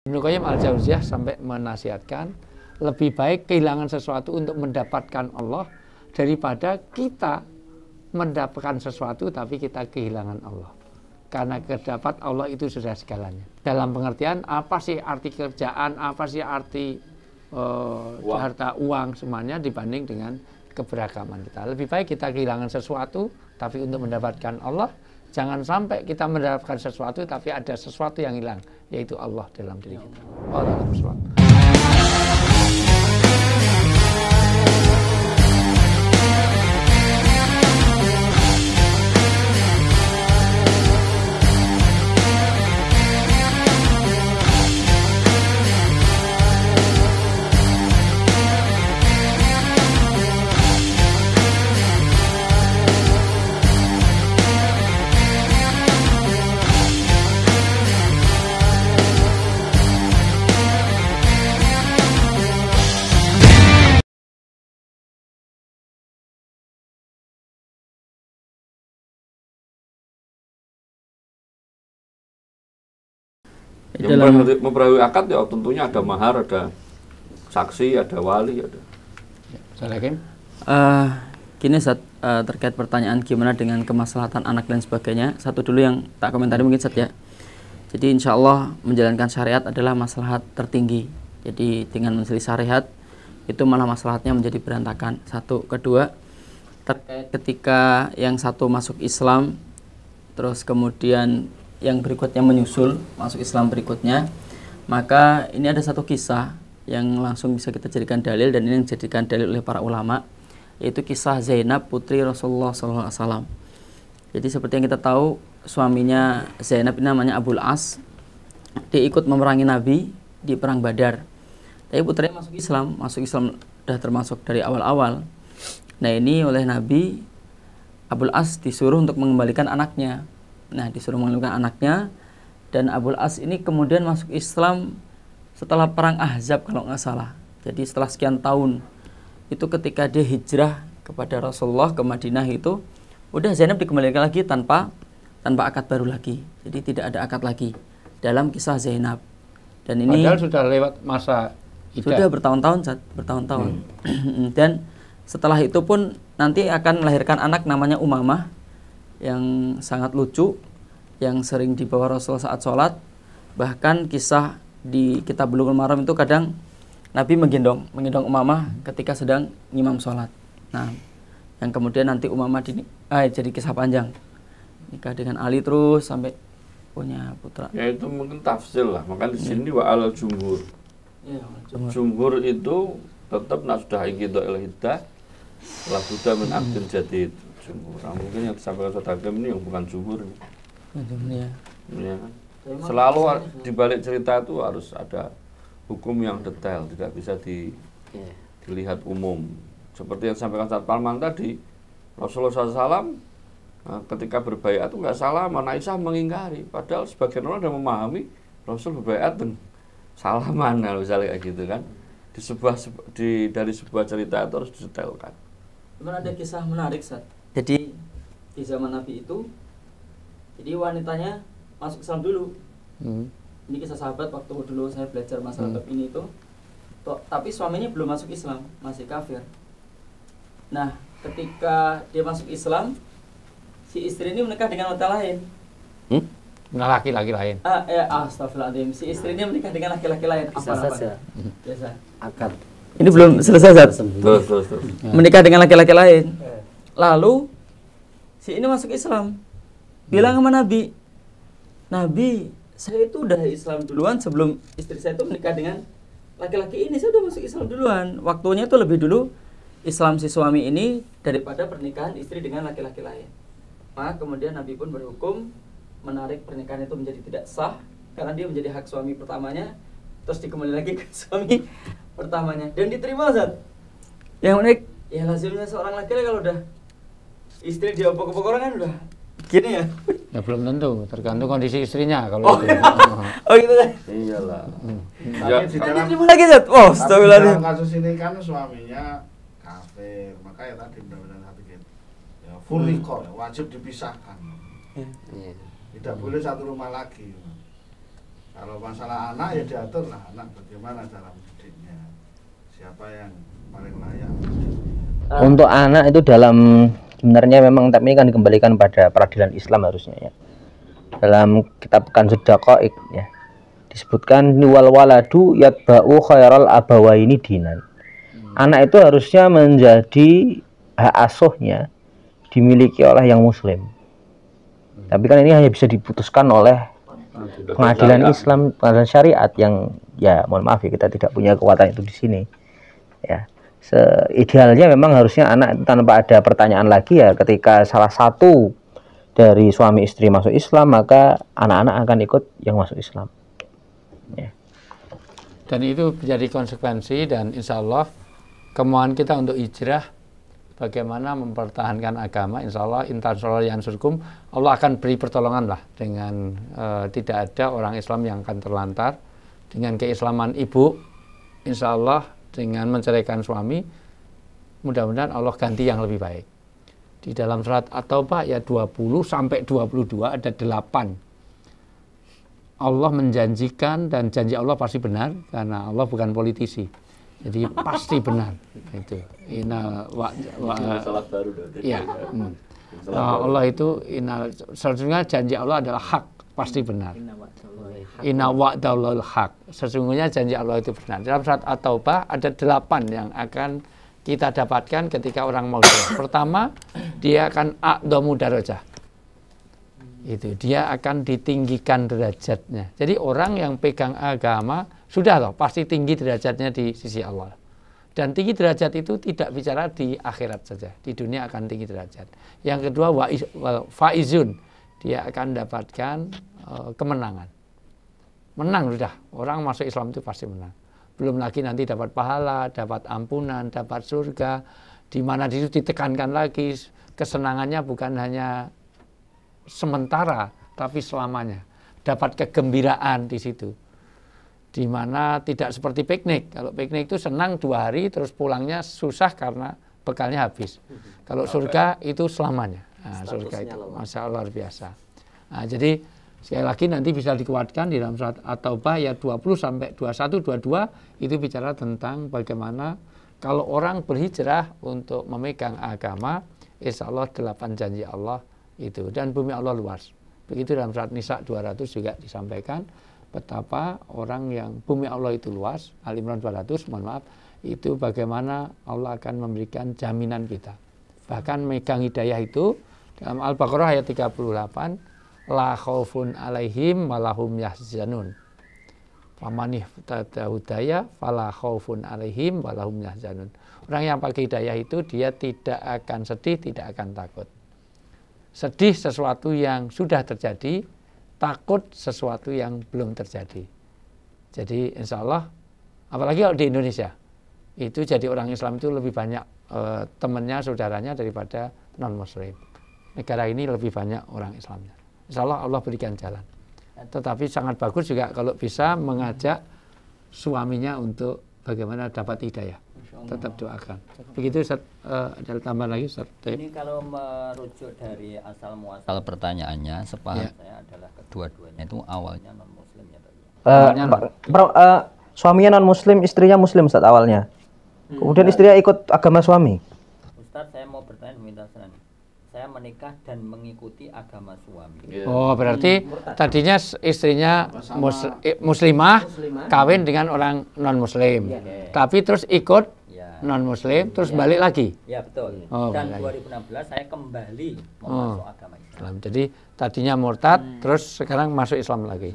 Ibnu Qayyim Al-Jauziyah sampai menasihatkan lebih baik kehilangan sesuatu untuk mendapatkan Allah daripada kita mendapatkan sesuatu tapi kita kehilangan Allah. Karena kedapat Allah itu sudah segalanya. Dalam pengertian apa sih arti kerjaan, apa sih arti harta, uang, semuanya dibanding dengan keberagaman kita. Lebih baik kita kehilangan sesuatu tapi untuk mendapatkan Allah. Jangan sampai kita mendapatkan sesuatu tapi ada sesuatu yang hilang, yaitu Allah dalam diri kita. Allah. Yang memperawai akad ya tentunya ada mahar, ada saksi, ada wali, ada. Gini Ustaz, terkait pertanyaan gimana dengan kemaslahatan anak dan sebagainya. Satu dulu yang tak komentari mungkin Ustaz ya. Jadi insya Allah menjalankan syariat adalah maslahat tertinggi. Jadi dengan menselisih syariat itu malah maslahatnya menjadi berantakan. Satu, kedua terkait ketika yang satu masuk Islam, terus kemudian yang berikutnya menyusul masuk Islam berikutnya, maka ini ada satu kisah yang langsung bisa kita jadikan dalil, dan ini yang dijadikan dalil oleh para ulama, yaitu kisah Zainab putri Rasulullah SAW. Jadi seperti yang kita tahu, suaminya Zainab ini namanya Abul As. Dia ikut memerangi Nabi di perang Badar. Tapi putranya masuk Islam sudah termasuk dari awal-awal. Nah ini oleh Nabi, Abul As disuruh untuk mengembalikan anaknya. Nah disuruh mengembalikan anaknya, dan Abul As ini kemudian masuk Islam setelah perang Ahzab kalau nggak salah. Jadi setelah sekian tahun itu ketika dia hijrah kepada Rasulullah ke Madinah itu, udah Zainab dikembalikan lagi tanpa akad baru lagi. Jadi tidak ada akad lagi dalam kisah Zainab. Dan ini padahal sudah lewat masa idah. Sudah bertahun-tahun. Dan setelah itu pun nanti akan melahirkan anak namanya Umamah yang sangat lucu, yang sering dibawa Rasulullah saat sholat. Bahkan kisah di kitab Bulughul Maram itu kadang Nabi menggendong Umamah ketika sedang ngimam sholat. Nah, yang kemudian nanti Umamah jadi kisah panjang, nikah dengan Ali terus sampai punya putra. Ya itu mungkin tafsir lah, maka di sini wa al jumhur. Ya, Jumhur itu tetap nak sudah ikido ilhidah la buddha min akdin jadid. Jumhur. Nah, mungkin yang disampaikan Ustaz Hakim ini yang bukan jumhur. Ya. Ya kan? Selalu di balik cerita itu harus ada hukum yang detail, tidak bisa dilihat umum. Seperti yang disampaikan Ustaz Palman tadi, Rasulullah SAW ketika berbaiat itu nggak salaman. Aisyah mengingkari, padahal sebagian orang ada memahami Rasul berbaiat dengan salaman, misalnya kayak gitu kan. Dari sebuah cerita itu harus didetailkan. Kemudian ada kisah menarik, Sat. Jadi di zaman Nabi itu, jadi wanitanya masuk Islam dulu. Ini kisah sahabat waktu dulu saya belajar masalah bab ini itu. Tapi suaminya belum masuk Islam, masih kafir. Nah, ketika dia masuk Islam, si istri ini menikah dengan wanita lain. Laki-laki lain. Astagfirullahaladzim. Si istri ini menikah dengan laki-laki lain. Bisa saja. Biasa. Akad. Ini belum selesai, Zat. Terus. Menikah dengan laki-laki lain. Lalu si ini masuk Islam. Bilang sama Nabi, Nabi, saya itu udah Islam duluan sebelum istri saya itu menikah dengan laki-laki ini. Saya udah masuk Islam duluan. Waktunya itu lebih dulu Islam si suami ini daripada pernikahan istri dengan laki-laki lain. Maka kemudian Nabi pun berhukum menarik pernikahan itu menjadi tidak sah karena dia menjadi hak suami pertamanya, terus dikembali lagi ke suami pertamanya, dan diterima, Zat. Yang unik, ya lazimnya seorang laki-laki kalau udah istri dia opok-opok orang kan udah gini ya. Ya belum tentu, tergantung kondisi istrinya kalau gitu kan. Iyalah. Tapi di dalam, Diterima lagi, Zat. Oh, dalam kasus ini kan suaminya kafir, maka ya tadi benar-benar satu gitu. Ya furiko, wajib dipisahkan. Tidak boleh satu rumah lagi. Kalau masalah anak ya diatur lah, anak bagaimana cara mendidiknya, siapa yang paling layak. Untuk anak itu sebenarnya memang tapi kan dikembalikan pada peradilan Islam harusnya ya. Dalam kitab Kanzud Daqaiq ya disebutkan wal waladu yatba'u khairal abawaini dinan. Anak itu harusnya menjadi hak asuhnya dimiliki oleh yang muslim. Tapi kan ini hanya bisa diputuskan oleh pengadilan Islam, pengadilan syariat yang ya mohon maaf ya kita tidak punya kekuatan itu di sini. Ya. Idealnya memang harusnya anak itu tanpa ada pertanyaan lagi ya ketika salah satu dari suami istri masuk Islam maka anak-anak akan ikut yang masuk Islam. Ya. Dan itu menjadi konsekuensi dan insya Allah kemauan kita untuk hijrah bagaimana mempertahankan agama, insya Allah intansollah yang surkum, Allah akan beri pertolongan lah dengan tidak ada orang Islam yang akan terlantar dengan keislaman ibu, insya Allah dengan menceraikan suami, mudah-mudahan Allah ganti yang lebih baik. Di dalam surat At-Taubah ayat 20 sampai 22 ada 8. Allah menjanjikan dan janji Allah pasti benar karena Allah bukan politisi. Jadi pasti benar itu. Ya. Allah itu sesungguhnya janji Allah adalah hak, pasti benar. Inna wa'dallahil haq. Sesungguhnya janji Allah itu benar. Dalam surat At-Taubah ada 8 yang akan kita dapatkan ketika orang mau hijrah. Pertama, dia akan a'dhamu darajah. Itu dia akan ditinggikan derajatnya. Jadi orang yang pegang agama sudah loh pasti tinggi derajatnya di sisi Allah. Dan tinggi derajat itu tidak bicara di akhirat saja, di dunia akan tinggi derajat. Yang kedua faizun, dia akan dapatkan kemenangan. Menang sudah, orang masuk Islam itu pasti menang. Belum lagi nanti dapat pahala, dapat ampunan, dapat surga, di mana di situ ditekankan lagi kesenangannya bukan hanya sementara tapi selamanya, dapat kegembiraan di situ, di mana tidak seperti piknik. Kalau piknik itu senang 2 hari terus pulangnya susah karena bekalnya habis. Kalau surga itu selamanya. Nah, surga itu masya Allah luar biasa. Nah, jadi sekali lagi nanti bisa dikuatkan di dalam surat At-Taubah ayat 20 sampai 21 22 itu bicara tentang bagaimana kalau orang berhijrah untuk memegang agama, insya Allah 8 janji Allah itu, dan bumi Allah luas. Begitu dalam surat Nisa 200 juga disampaikan betapa orang yang bumi Allah itu luas. Al-Imran 200, mohon maaf, itu bagaimana Allah akan memberikan jaminan kita. Bahkan megang hidayah itu dalam Al-Baqarah ayat 38, la khaufun alaihim walahum yahzanun. Faman ihtada hudaya fala khaufun alaihim walahum yahzanun. Orang yang pakai hidayah itu dia tidak akan sedih, tidak akan takut. Sedih sesuatu yang sudah terjadi, takut sesuatu yang belum terjadi. Jadi insya Allah, apalagi kalau di Indonesia, itu jadi orang Islam itu lebih banyak temannya, saudaranya daripada non-Muslim. Negara ini lebih banyak orang Islamnya. Insya Allah Allah berikan jalan. Tetapi sangat bagus juga kalau bisa mengajak suaminya untuk bagaimana dapat hidayah. Tetap doakan. Begitu Ustaz, ada tambahan lagi Ustaz. Ini kalau merujuk dari asal muasal pertanyaannya, sepaham saya adalah kedua-duanya itu awalnya non muslim ya Pak. Suaminya non muslim, istrinya muslim Ustaz awalnya. Kemudian istrinya ikut agama suami. Ustaz, saya mau bertanya minta saran. Saya menikah dan mengikuti agama suami. Oh, berarti tadinya istrinya muslimah kawin dengan orang non muslim. Tapi terus ikut non-muslim, terus balik lagi? Ya betul. Dan 2016 saya kembali masuk agama Islam. Jadi tadinya murtad, terus sekarang masuk Islam lagi.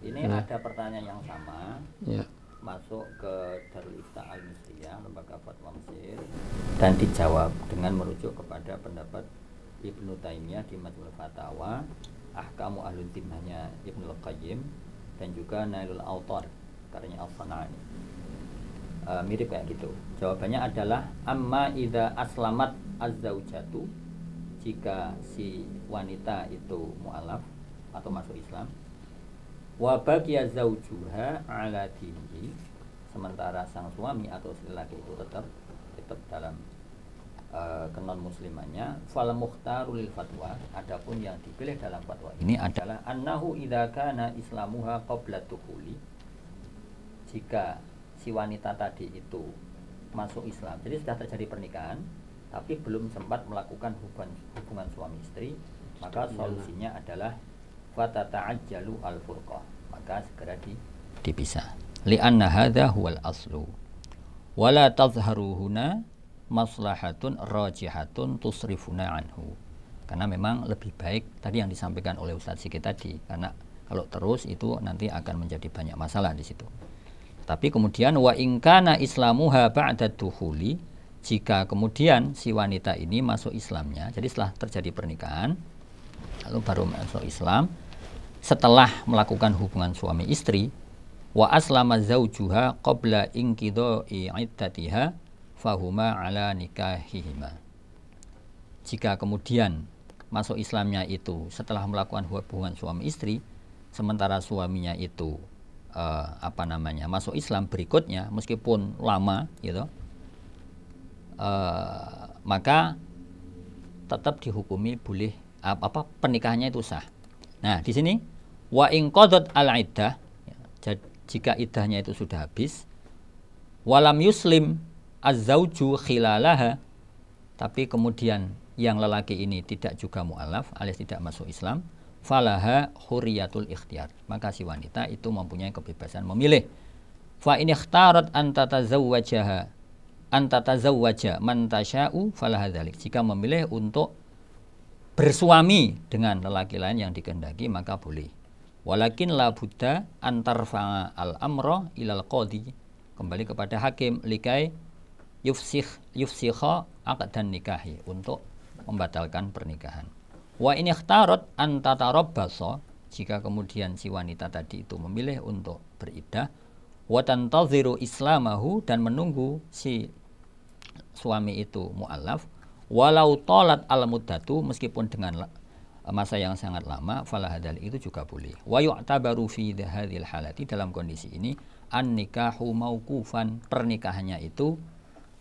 Ini ada pertanyaan yang sama, masuk ke Darul Ifta Al-Misriyah, lembaga fatwa Mesir, dan dijawab dengan merujuk kepada pendapat Ibnu Taimiyah di Majmu' Fatawa, Ahkamu Ahlul Dhimmahnya Ibnu Qayyim, dan juga Nailul Autar karyanya Al-Sana'ani. Mirip kayak gitu. Jawabannya adalah amma idza aslamat az-zaujatu, jika si wanita itu mu'alaf atau masuk Islam, wa baqiya zaujuha ala dinihi, sementara sang suami atau si laki itu tetap dalam kenon muslimannya, fal mukhtaru lil fatwa, adapun yang dipilih dalam fatwa ini adalah annahu idza kana islamuha qabla dukhuli, jika si wanita tadi itu masuk Islam, jadi sudah terjadi pernikahan tapi belum sempat melakukan hubungan suami istri, maka solusinya adalah fatata'ajjalu al-furqah, maka segera dipisah. Li'anna hadza huwal aslu wala tazharu huna maslahatun rajihatun tusrifuna anhu, karena memang lebih baik tadi yang disampaikan oleh Ustadz Sigit tadi, karena kalau terus itu nanti akan menjadi banyak masalah di situ. Tapi kemudian wa in kana islamuha ba'da dukhuli, jika kemudian si wanita ini masuk Islamnya, jadi setelah terjadi pernikahan lalu baru masuk Islam setelah melakukan hubungan suami istri, wa aslama zaujuha qabla inqidha'i iddatiha fahuma ala nikahihima, jika kemudian masuk Islamnya itu setelah melakukan hubungan suami istri, sementara suaminya itu masuk Islam berikutnya meskipun lama gitu, maka tetap dihukumi boleh pernikahannya itu sah. Nah, di sini wa in qadat al iddah, jika iddahnya itu sudah habis, walam yuslim az-zauju khilalaha, tapi kemudian yang lelaki ini tidak juga mu'alaf alias tidak masuk Islam, falaha hurriyatul ikhtiyar, maka si wanita itu mempunyai kebebasan memilih. Fa in ikhtarat an tatazawwaja man tasya'u falaha dzalik, jika memilih untuk bersuami dengan lelaki lain yang dikehendaki maka boleh. Walakin la budda an tarfa'a al-amra ilal qadhi, kembali kepada hakim, likai yufsikha aqdan nikahi, untuk membatalkan pernikahan. Wa in ikhtarat an tatarabbasa, jika kemudian si wanita tadi itu memilih untuk beriddah, wa tantaziru islamahu, dan menunggu si suami itu mu'allaf, walau talat al-muddatu, meskipun dengan masa yang sangat lama, falah dzalik itu juga boleh. Wa yu'tabaru fi hadhil halati, dalam kondisi ini an nikahu mauqufan, pernikahannya itu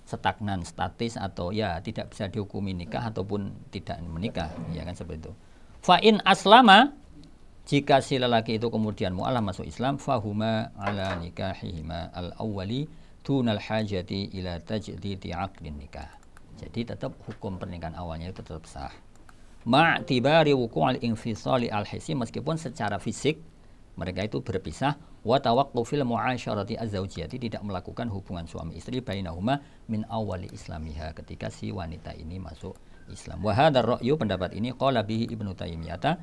stagnan, statis, atau ya tidak bisa dihukumi nikah ataupun tidak menikah, ya kan seperti itu. Fa in aslama, jika si lelaki itu kemudian mu'alaf masuk Islam, fahuma ala nikahihima al-awwali dunal hajati ila tajdidi aqdin nikah, jadi tetap hukum pernikahan awalnya itu tetap sah. Ma'tibari wuqu'al infisali al-hissi, meskipun secara fisik mereka itu berpisah, wa tawaqqufil mu'asyarati az-zawjiyati, tidak melakukan hubungan suami istri bainahuma min awali islamiha, ketika si wanita ini masuk Islam. Wa hadzal ra'yu, pendapat ini qala bihi Ibnu Taimiyah,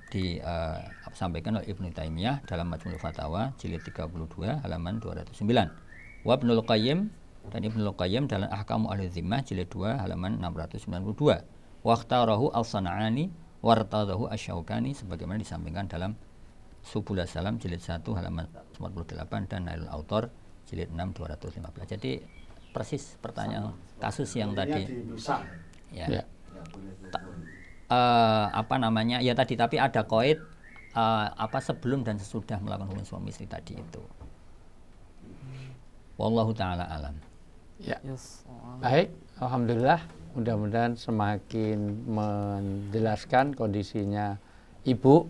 disampaikan oleh Ibnu Taimiyah dalam Majmu'ul Fatawa jilid 32 halaman 209. Wa Ibnul Qayyim, dan Ibnul Qayyim dalam Ahkamu Ahli Zimmah jilid 2 halaman 692. Wa ikhtarahu al-San'ani wartadahu asy-Syaukani, sebagaimana disampaikan dalam Subul Salam jilid 1 halaman 48 dan Nailul Autor jilid 6 215. Jadi persis pertanyaan kasus yang tadi. Ya. Ya tadi, tapi ada qaid sebelum dan sesudah melakukan hubungan suami istri tadi itu. Wallahu taala alam. Ya. Baik, alhamdulillah, mudah-mudahan semakin menjelaskan kondisinya ibu,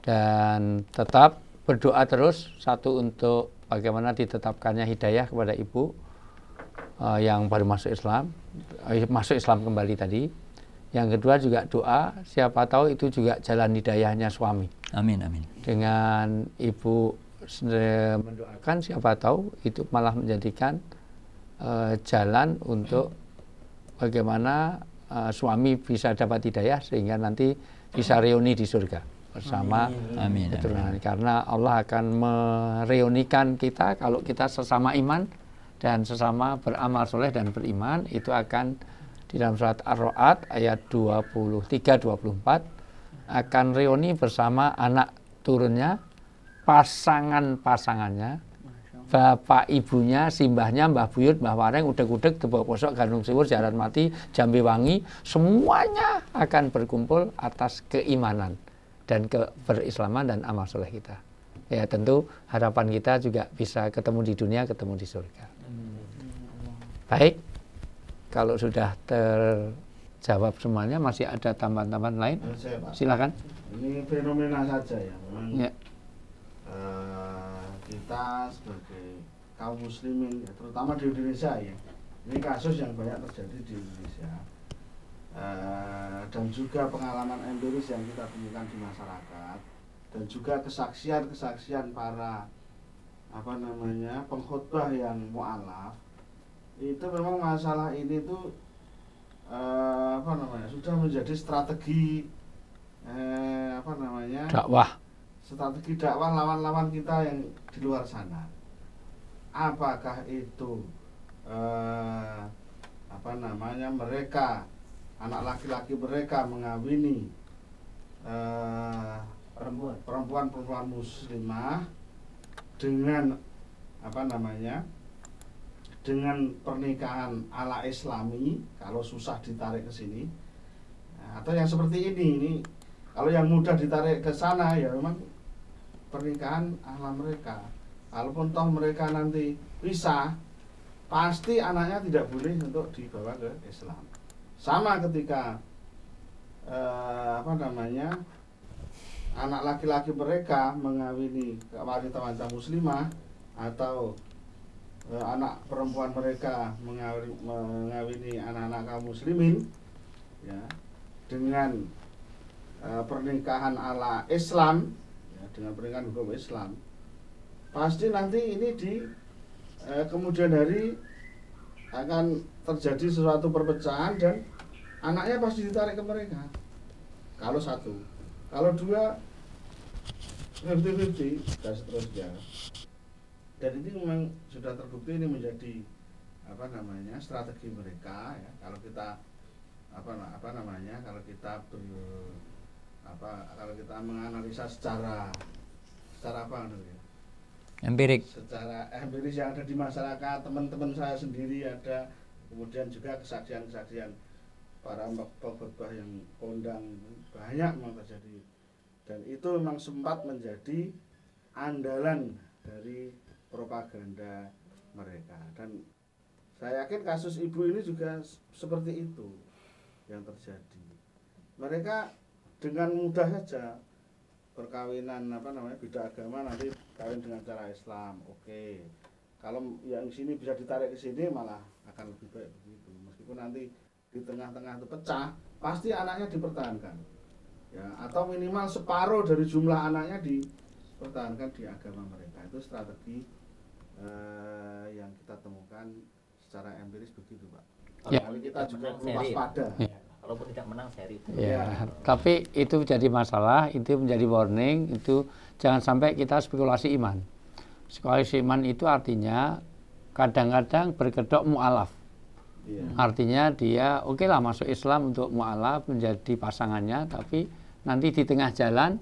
dan tetap berdoa terus, satu untuk bagaimana ditetapkannya hidayah kepada ibu yang baru masuk Islam kembali tadi. Yang kedua juga doa, siapa tahu itu juga jalan hidayahnya suami. Amin amin. Dengan ibu mendoakan, siapa tahu itu malah menjadikan jalan untuk bagaimana suami bisa dapat hidayah sehingga nanti bisa reuni di surga bersama. Amin. Amin. Karena Allah akan mereunikan kita kalau kita sesama iman dan sesama beramal soleh dan beriman, itu akan di dalam surat Ar-Ra'd ayat 23-24 akan reuni bersama anak turunnya, pasangannya, bapak ibunya, simbahnya, mbah buyut, mbah wareng, udeg-udeg, tebak posok, gandum siwur, jaran mati, jambe wangi, semuanya akan berkumpul atas keimanan dan keberislaman dan amal soleh kita. Ya tentu harapan kita juga bisa ketemu di dunia, ketemu di surga. Baik, kalau sudah terjawab semuanya, masih ada tambahan-tambahan lain? Silakan. Ini fenomena saja ya, memang Ya. Kita sebagai kaum muslimin, ya, terutama di Indonesia ya, ini kasus yang banyak terjadi di Indonesia, dan juga pengalaman empiris yang kita temukan di masyarakat, dan juga kesaksian para pengkhotbah yang mu'alaf, itu memang masalah ini tuh sudah menjadi strategi strategi dakwah lawan-lawan kita yang di luar sana. Apakah itu mereka, anak laki-laki mereka mengawini perempuan muslimah dengan dengan pernikahan ala islami, kalau susah ditarik ke sini, atau yang seperti ini kalau yang mudah ditarik ke sana ya memang pernikahan ala mereka. Kalaupun toh mereka nanti pisah, pasti anaknya tidak boleh untuk dibawa ke Islam. Sama ketika anak laki-laki mereka mengawini wanita-wanita muslimah, atau anak perempuan mereka mengawini anak-anak kaum muslimin, ya, dengan pernikahan ala Islam, ya, dengan pernikahan hukum Islam, pasti nanti ini di kemudian hari akan terjadi sesuatu perpecahan dan anaknya pasti ditarik ke mereka. Kalau satu, kalau dua 50-50 dan seterusnya. Dan ini memang sudah terbukti ini menjadi strategi mereka, ya. Kalau kita kalau kita menganalisa secara Empirik. Secara empiris yang ada di masyarakat, teman-teman saya sendiri ada, kemudian juga kesaksian-kesaksian para pengkhotbah yang kondang, banyak memang terjadi. Dan itu memang sempat menjadi andalan dari propaganda mereka. Dan saya yakin kasus ibu ini juga seperti itu yang terjadi. Mereka dengan mudah saja perkawinan beda agama nanti kawin dengan cara Islam, oke. Kalau yang sini bisa ditarik ke sini malah akan lebih baik begitu. Meskipun nanti di tengah-tengah itu pecah, pasti anaknya dipertahankan, ya, atau minimal separuh dari jumlah anaknya dipertahankan di agama mereka. Itu strategi yang kita temukan secara empiris begitu, Pak. Ya. Kali kita juga perlu waspada. Ya. Kalaupun tidak menang seri. Ya, tapi itu jadi masalah, itu menjadi warning, itu jangan sampai kita spekulasi iman. Spekulasi iman itu artinya kadang-kadang berkedok mu'alaf. Iya. Artinya dia oke lah masuk Islam untuk mu'alaf menjadi pasangannya, tapi nanti di tengah jalan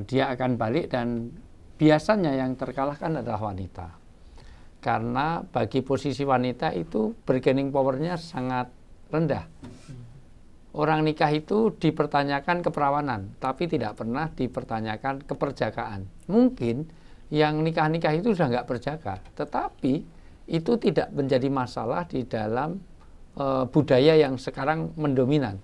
dia akan balik, dan biasanya yang terkalahkan adalah wanita. Karena bagi posisi wanita itu bargaining powernya sangat rendah. Orang nikah itu dipertanyakan keperawanan, tapi tidak pernah dipertanyakan keperjakaan. Mungkin yang nikah-nikah itu sudah nggak perjaka, tetapi itu tidak menjadi masalah di dalam budaya yang sekarang mendominan.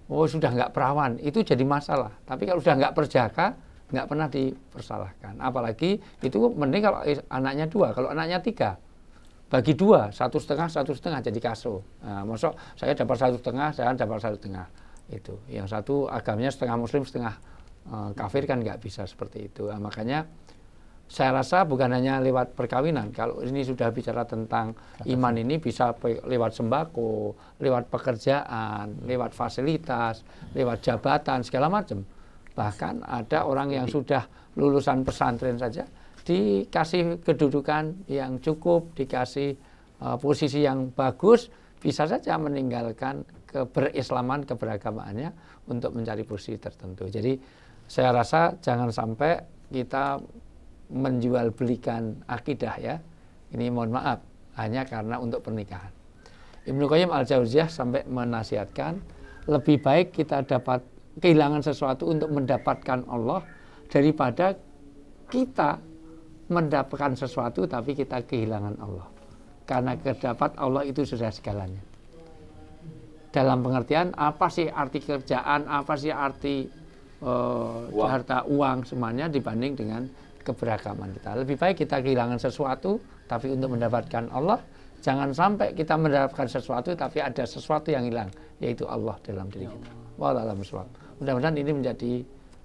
Oh, sudah nggak perawan, itu jadi masalah. Tapi kalau sudah nggak perjaka, nggak pernah dipersalahkan. Apalagi itu mending kalau anaknya 2, kalau anaknya 3. Bagi 2, 1,5 jadi kaso. Nah, maksud saya dapat 1,5, saya dapat 1,5. Itu. Yang satu agamanya setengah muslim, setengah kafir, kan nggak bisa seperti itu. Nah, makanya saya rasa bukan hanya lewat perkawinan. Kalau ini sudah bicara tentang iman, ini bisa lewat sembako, lewat pekerjaan, lewat fasilitas, lewat jabatan, segala macam. Bahkan ada orang yang sudah lulusan pesantren saja dikasih kedudukan yang cukup, dikasih posisi yang bagus, bisa saja meninggalkan keberislaman, keberagamaannya untuk mencari posisi tertentu. Jadi saya rasa jangan sampai kita menjual belikan akidah, ya. Ini mohon maaf, hanya karena untuk pernikahan. Ibnu Qayyim al-Jauziyah sampai menasihatkan, lebih baik kita dapat kehilangan sesuatu untuk mendapatkan Allah daripada kita mendapatkan sesuatu tapi kita kehilangan Allah. karena terdapat Allah itu sudah segalanya. Dalam pengertian apa sih arti kerjaan, apa sih arti harta, uang, semuanya dibanding dengan keberagaman kita. Lebih baik kita kehilangan sesuatu tapi untuk mendapatkan Allah. Jangan sampai kita mendapatkan sesuatu tapi ada sesuatu yang hilang, yaitu Allah dalam diri kita. Wallahu a'lam bishawab. Mudah-mudahan ini menjadi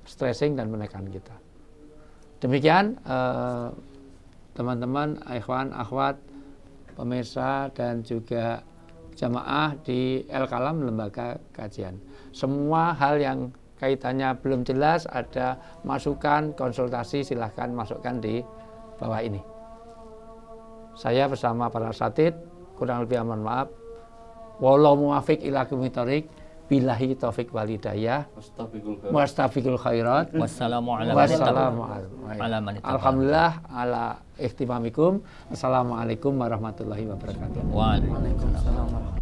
stressing dan menekan kita. Demikian teman-teman, ikhwan, akhwat, pemirsa dan juga jamaah di El-Kalam Lembaga Kajian. Semua hal yang kaitannya belum jelas, ada masukan, konsultasi, silahkan masukkan di bawah ini. Saya bersama para asatidz, kurang lebih mohon maaf. Wallahu muwaffiq ila aqwamit thoriq. Billahi taufik walidayah. Wastabiqul khairat. Wassalamualaikum. Alhamdulillah ala ihtimamikum. Assalamualaikum warahmatullahi wabarakatuh. Waalaikumsalam.